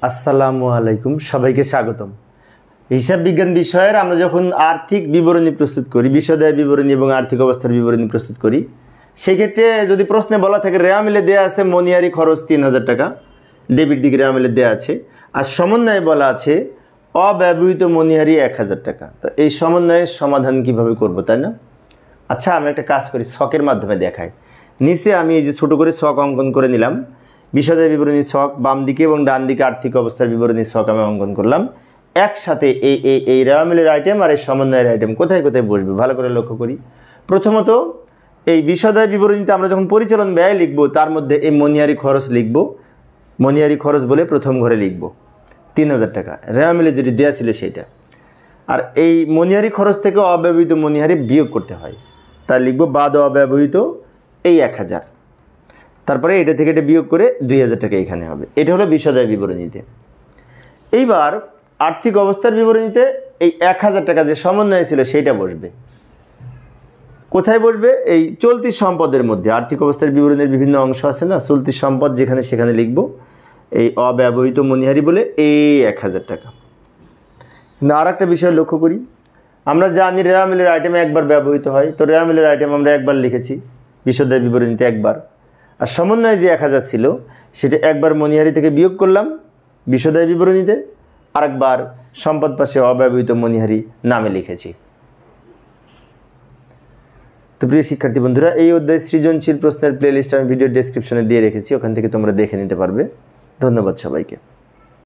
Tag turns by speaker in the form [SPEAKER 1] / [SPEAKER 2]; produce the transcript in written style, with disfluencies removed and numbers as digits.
[SPEAKER 1] আসসালামু আলাইকুম, সবাইকে স্বাগতম। হিসাব বিজ্ঞান বিষয়ের আমরা যখন আর্থিক বিবরণী প্রস্তুত করি, বিশদায় বিবরণী এবং আর্থিক অবস্থার বিবরণী প্রস্তুত করি, সেক্ষেত্রে যদি প্রশ্নে বলা থাকে রেওয়া মিলে দেওয়া আছে মনিহারি খরচ 3000 টাকা, ডেবিট দিকে রেওয়া মিলে দেওয়া আছে, আর সমন্বয়ে বলা আছে অব্যবহৃত মনিহারি 1000 টাকা। তো এই সমন্বয়ের সমাধান কিভাবে করব, তাই না? আচ্ছা, আমি একটা কাজ করি, ছকের মাধ্যমে দেখাই। নিচে আমি এই যে ছোটো করে ছক অঙ্কন করে নিলাম, বিশদায় বিবরণী ছক, বাম দিকে এবং ডান দিকে আর্থিক অবস্থার বিবরণী ছক আমি অঙ্কন করলাম। একসাথে এই রেওয়া মিলের আইটেম আর এই সমন্বয়ের আইটেম কোথায় কোথায় বসবে ভালো করে লক্ষ্য করি। প্রথমত এই বিশদায় বিবরণীতে আমরা যখন পরিচালন ব্যয় লিখব, তার মধ্যে এই মনিহারি খরচ লিখব। মনিহারি খরচ বলে প্রথম ঘরে লিখব 3000 টাকা, রেওয়া মিলে যেটি দেওয়া ছিল সেইটা। আর এই মনিহারি খরচ থেকে অব্যবহৃত মনিহারি বিয়োগ করতে হয়, তার লিখব বাদ অব্যবহৃত এই 1000। তারপরে এটা থেকে এটা বিয়োগ করে 2000 টাকা এখানে হবে। এটা হলো বিশদায় বিবরণীতে। এইবার আর্থিক অবস্থার বিবরণীতে এই 1000 টাকা যে সমন্বয় ছিল সেইটা বসবে। কোথায় বসবে? এই চলতি সম্পদের মধ্যে। আর্থিক অবস্থার বিবরণীর বিভিন্ন অংশ আছে না, চলতি সম্পদ যেখানে সেখানে লিখব এই অব্যবহৃত মনিহারি বলে এই 1000 টাকা। কিন্তু আর একটা বিষয় লক্ষ্য করি, আমরা জানি রেওয়া মিলের আইটেম একবার ব্যবহৃত হয়, তো রেওয়া মিলের আইটেম আমরা একবার লিখেছি বিশদায় বিবরণীতে একবার। আর সমন্বয়ে যে 1000 ছিল সেটা একবার মনিহারি থেকে বিয়োগ করলাম বিশদায় বিবরণীতে, আরেকবার সম্পদ পাশে অব্যবহৃত মনিহারি নামে লিখেছি। তো প্রিয় শিক্ষার্থী বন্ধুরা, এই অধ্যায় সৃজনশীল প্রশ্নের প্লেলিস্ট আমি ভিডিও ডেসক্রিপশনে দিয়ে রেখেছি, ওখান থেকে তোমরা দেখে নিতে পারবে। ধন্যবাদ সবাইকে।